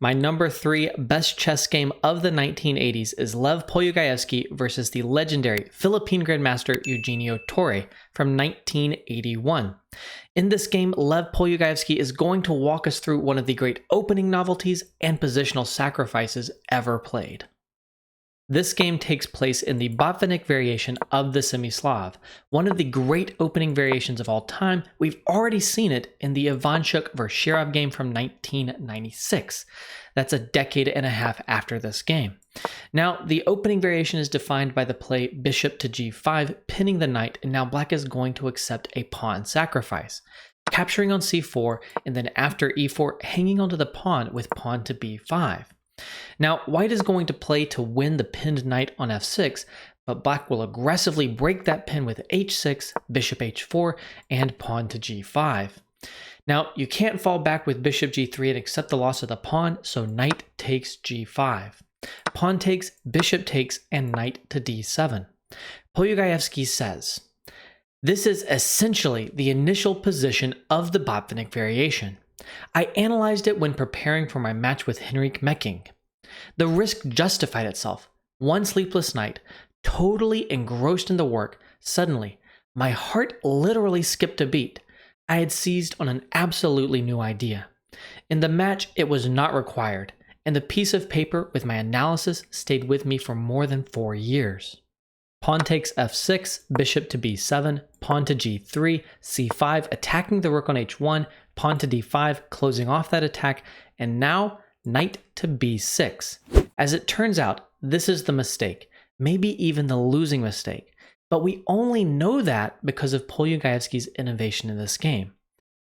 My number 3 best chess game of the 1980s is Lev Polugaevsky versus the legendary Philippine Grandmaster Eugenio Torre from 1981. In this game, Lev Polugaevsky is going to walk us through one of the great opening novelties and positional sacrifices ever played. This game takes place in the Botvinnik Variation of the Semi-Slav, one of the great opening variations of all time. We've already seen it in the Ivanchuk vs. Shirov game from 1996. That's a decade and a half after this game. Now, the opening variation is defined by the play bishop to g5, pinning the knight, and now black is going to accept a pawn sacrifice, capturing on c4, and then after e4, hanging onto the pawn with pawn to b5. Now, white is going to play to win the pinned knight on f6, but black will aggressively break that pin with h6, bishop h4, and pawn to g5. Now, you can't fall back with bishop g3 and accept the loss of the pawn, so knight takes g5. Pawn takes, bishop takes, and knight to d7. Polugaevsky says, "This is essentially the initial position of the Botvinnik variation. I analyzed it when preparing for my match with Henrik Mecking. The risk justified itself. One sleepless night, totally engrossed in the work, suddenly, my heart literally skipped a beat. I had seized on an absolutely new idea. In the match, it was not required, and the piece of paper with my analysis stayed with me for more than 4 years. Pawn takes f6, bishop to b7, pawn to g3, c5, attacking the rook on h1, pawn to d5, closing off that attack, and now knight to b6. As it turns out, this is the mistake, maybe even the losing mistake, but we only know that because of Polugaevsky's innovation in this game.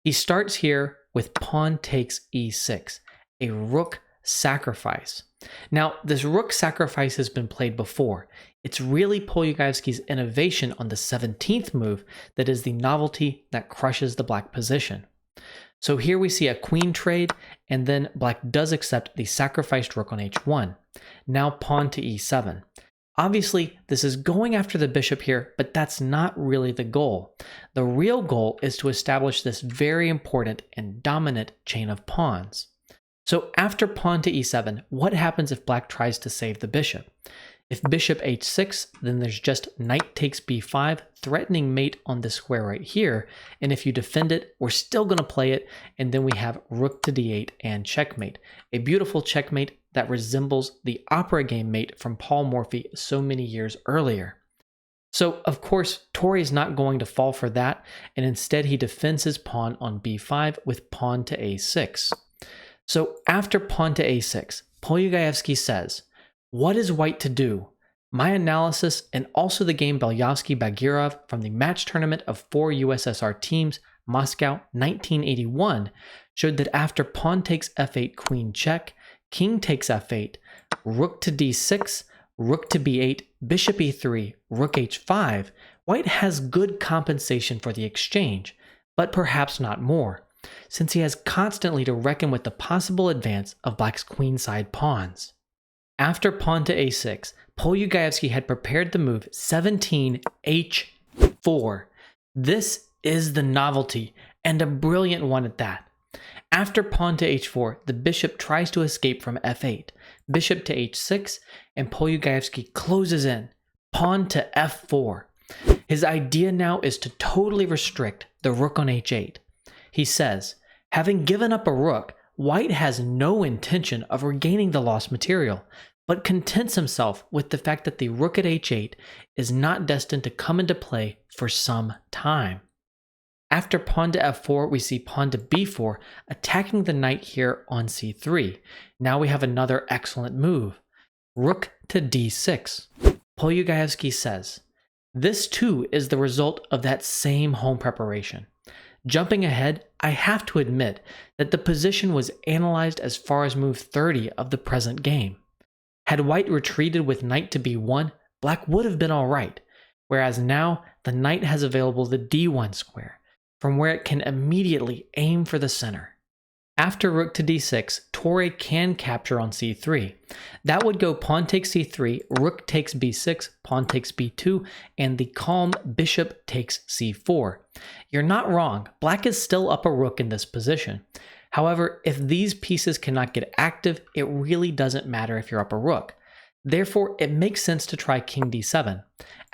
He starts here with pawn takes e6, a rook sacrifice. Now, this rook sacrifice has been played before. It's really Polugaevsky's innovation on the 17th move that is the novelty that crushes the black position. So here we see a queen trade, and then black does accept the sacrificed rook on h1. Now pawn to e7. Obviously, this is going after the bishop here, but that's not really the goal. The real goal is to establish this very important and dominant chain of pawns. So after pawn to e7, what happens if black tries to save the bishop? If bishop h6, then there's just knight takes b5, threatening mate on this square right here, and if you defend it, we're still going to play it, and then we have rook to d8 and checkmate, a beautiful checkmate that resembles the opera game mate from Paul Morphy so many years earlier. So, of course, Torre is not going to fall for that, and instead he defends his pawn on b5 with pawn to a6. So after pawn to a6, Polugaevsky says, "What is white to do? My analysis and also the game Belyavsky-Bagirov from the match tournament of 4 USSR teams, Moscow 1981, showed that after pawn takes f8 queen check, king takes f8, rook to d6, rook to b8, bishop e3, rook h5, white has good compensation for the exchange, but perhaps not more, since he has constantly to reckon with the possible advance of black's queenside pawns." After pawn to a6, Polugaevsky had prepared the move 17h4. This is the novelty, and a brilliant one at that. After pawn to h4, the bishop tries to escape from f8, bishop to h6, and Polugaevsky closes in, pawn to f4. His idea now is to totally restrict the rook on h8. He says, having given up a rook, white has no intention of regaining the lost material, but contents himself with the fact that the rook at h8 is not destined to come into play for some time. After pawn to f4, we see pawn to b4, attacking the knight here on c3. Now we have another excellent move. Rook to d6. Polugaevsky says, "This too is the result of that same home preparation. Jumping ahead, I have to admit that the position was analyzed as far as move 30 of the present game. Had white retreated with knight to b1, black would have been alright, whereas now the knight has available the d1 square, from where it can immediately aim for the center. After rook to d6, Torre can capture on c3. That would go pawn takes c3, rook takes b6, pawn takes b2, and the calm bishop takes c4. You're not wrong, black is still up a rook in this position. However, if these pieces cannot get active, it really doesn't matter if you're up a rook. Therefore, it makes sense to try king d7.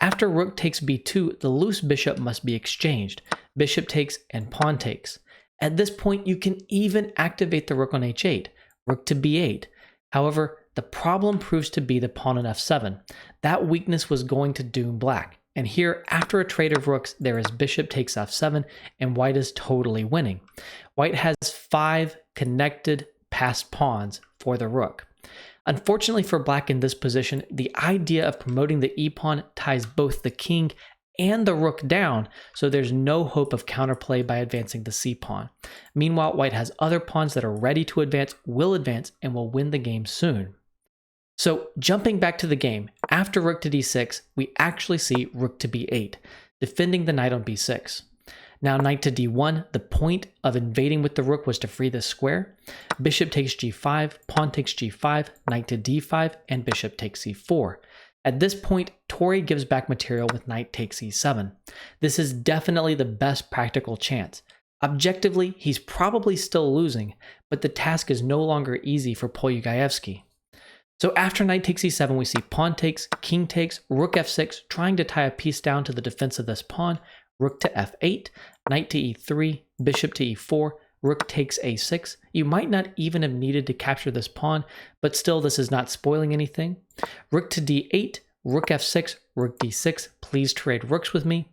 After rook takes b2, the loose bishop must be exchanged. Bishop takes and pawn takes. At this point, you can even activate the rook on h8, rook to b8. However, the problem proves to be the pawn on f7. That weakness was going to doom black. And here, after a trade of rooks, there is bishop takes f7, and white is totally winning. White has 5 connected passed pawns for the rook. Unfortunately for black in this position, the idea of promoting the e-pawn ties both the king and the rook down, so there's no hope of counterplay by advancing the c-pawn. Meanwhile, white has other pawns that are ready to advance, will advance, and will win the game soon. So jumping back to the game, after rook to d6, we actually see rook to b8, defending the knight on b6. Now knight to d1, the point of invading with the rook was to free the square. Bishop takes g5, pawn takes g5, knight to d5, and bishop takes c4. At this point, Torre gives back material with knight takes e7. This is definitely the best practical chance. Objectively, he's probably still losing, but the task is no longer easy for Polugaevsky. So after knight takes e7, we see pawn takes, king takes, rook f6, trying to tie a piece down to the defense of this pawn, rook to f8, knight to e3, bishop to e4, rook takes a6. You might not even have needed to capture this pawn, but still this is not spoiling anything. Rook to d8, rook f6, rook d6, please trade rooks with me.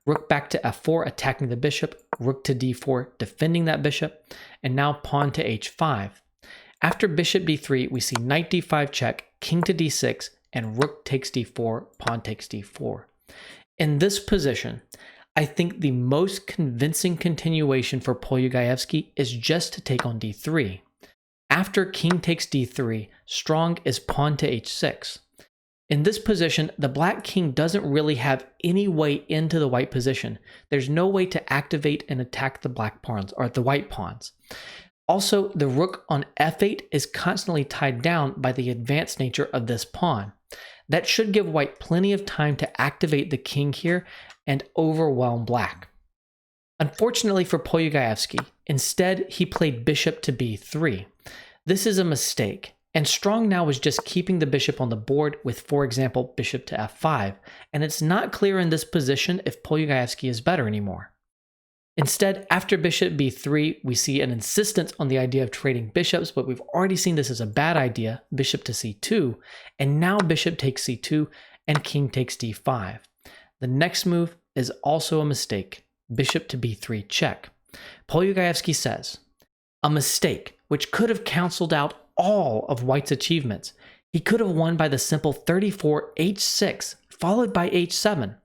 Rook back to f4, attacking the bishop, rook to d4, defending that bishop, and now pawn to h5. After bishop b3, we see knight d5 check, king to d6, and rook takes d4, pawn takes d4. In this position, I think the most convincing continuation for Polugaevsky is just to take on d3. After king takes d3, strong is pawn to h6. In this position, the black king doesn't really have any way into the white position. There's no way to activate and attack the black pawns or the white pawns. Also, the rook on f8 is constantly tied down by the advanced nature of this pawn. That should give white plenty of time to activate the king here and overwhelm black. Unfortunately for Polugaevsky, instead he played bishop to b3. This is a mistake, and strong now is just keeping the bishop on the board with, for example, bishop to f5, and it's not clear in this position if Polugaevsky is better anymore. Instead, after bishop b3, we see an insistence on the idea of trading bishops, but we've already seen this as a bad idea, bishop to c2, and now bishop takes c2 and king takes d5. The next move is also a mistake, bishop to b3 check. Polugaevsky says, a mistake which could have cancelled out all of white's achievements. He could have won by the simple 34 h6 followed by h7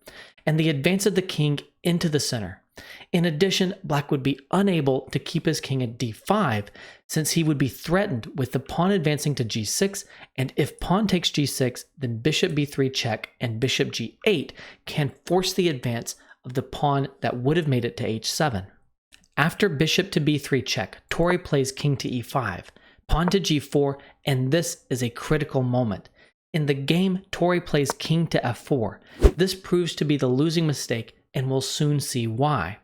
and the advance of the king into the center. In addition, black would be unable to keep his king at d5 since he would be threatened with the pawn advancing to g6, and if pawn takes g6, then bishop b3 check and bishop g8 can force the advance of the pawn that would have made it to h7. After bishop to b3 check, Torre plays king to e5, pawn to g4, and this is a critical moment. In the game, Torre plays king to f4. This proves to be the losing mistake, and we'll soon see why.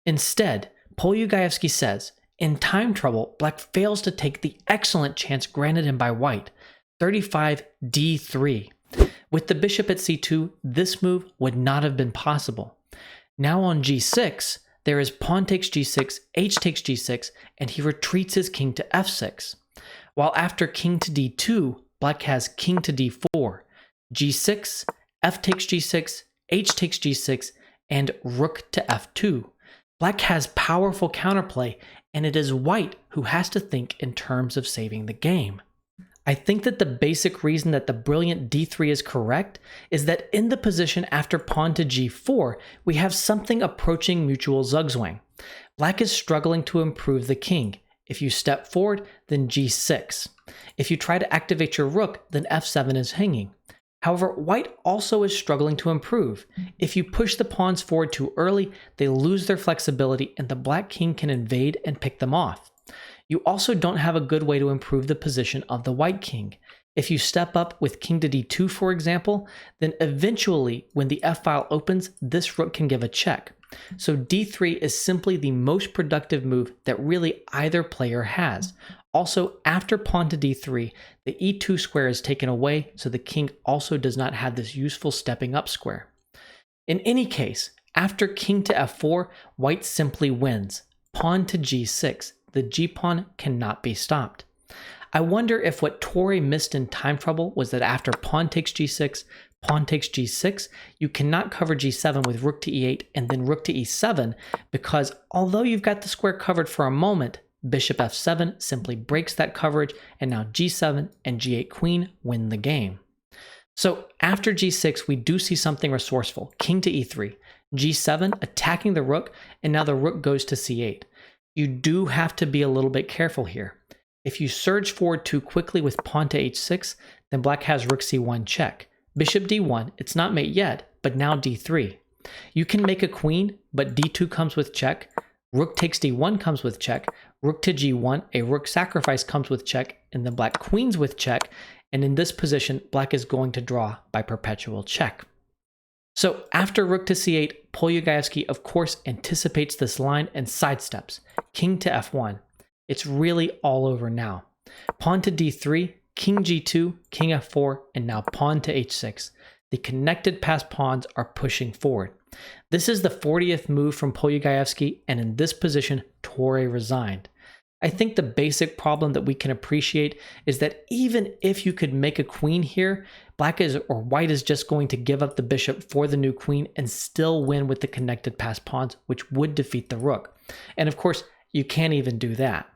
Instead, Polugaevsky says, in time trouble, black fails to take the excellent chance granted him by white, 35 d3. With the bishop at c2, this move would not have been possible. Now on g6, there is pawn takes g6, h takes g6, and he retreats his king to f6. While after king to d2, black has king to d4, g6, f takes g6, h takes g6, and rook to f2. Black has powerful counterplay, and it is white who has to think in terms of saving the game. I think that the basic reason that the brilliant d3 is correct is that in the position after pawn to g4, we have something approaching mutual zugzwang. Black is struggling to improve the king. If you step forward, then g6. If you try to activate your rook, then f7 is hanging. However, white also is struggling to improve. If you push the pawns forward too early, they lose their flexibility and the black king can invade and pick them off. You also don't have a good way to improve the position of the white king. If you step up with king to d2, for example, then eventually when the f-file opens, this rook can give a check. So d3 is simply the most productive move that really either player has. Also, after pawn to d3, the e2 square is taken away, so the king also does not have this useful stepping up square. In any case, after king to f4, white simply wins. Pawn to g6, the g-pawn cannot be stopped. I wonder if what Torre missed in time trouble was that after pawn takes g6, pawn takes g6, you cannot cover g7 with rook to e8 and then rook to e7, because although you've got the square covered for a moment, bishop f7 simply breaks that coverage, and now g7 and g8 queen win the game. So after g6, we do see something resourceful. King to e3, g7 attacking the rook, and now the rook goes to c8. You do have to be a little bit careful here. If you surge forward too quickly with pawn to h6, then black has rook c1 check. Bishop d1, it's not mate yet, but now d3. You can make a queen, but d2 comes with check. Rook takes d1 comes with check. Rook to g1, a rook sacrifice comes with check, and then black queens with check. And in this position, black is going to draw by perpetual check. So after rook to c8, Polugaevsky of course anticipates this line and sidesteps. King to f1. It's really all over now. Pawn to d3, king g2, king f4, and now pawn to h6. The connected passed pawns are pushing forward. This is the 40th move from Polugaevsky, and in this position, Torre resigned. I think the basic problem that we can appreciate is that even if you could make a queen here, white is just going to give up the bishop for the new queen and still win with the connected passed pawns, which would defeat the rook. And of course, you can't even do that.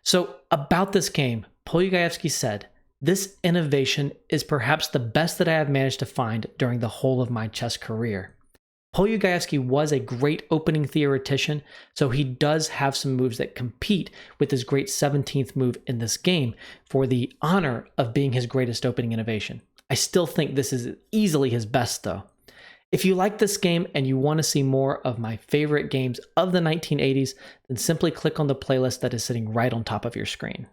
So about this game, Polugaevsky said, "This innovation is perhaps the best that I have managed to find during the whole of my chess career." Polugaevsky was a great opening theoretician, so he does have some moves that compete with his great 17th move in this game for the honor of being his greatest opening innovation. I still think this is easily his best though. If you like this game and you want to see more of my favorite games of the 1980s, then simply click on the playlist that is sitting right on top of your screen.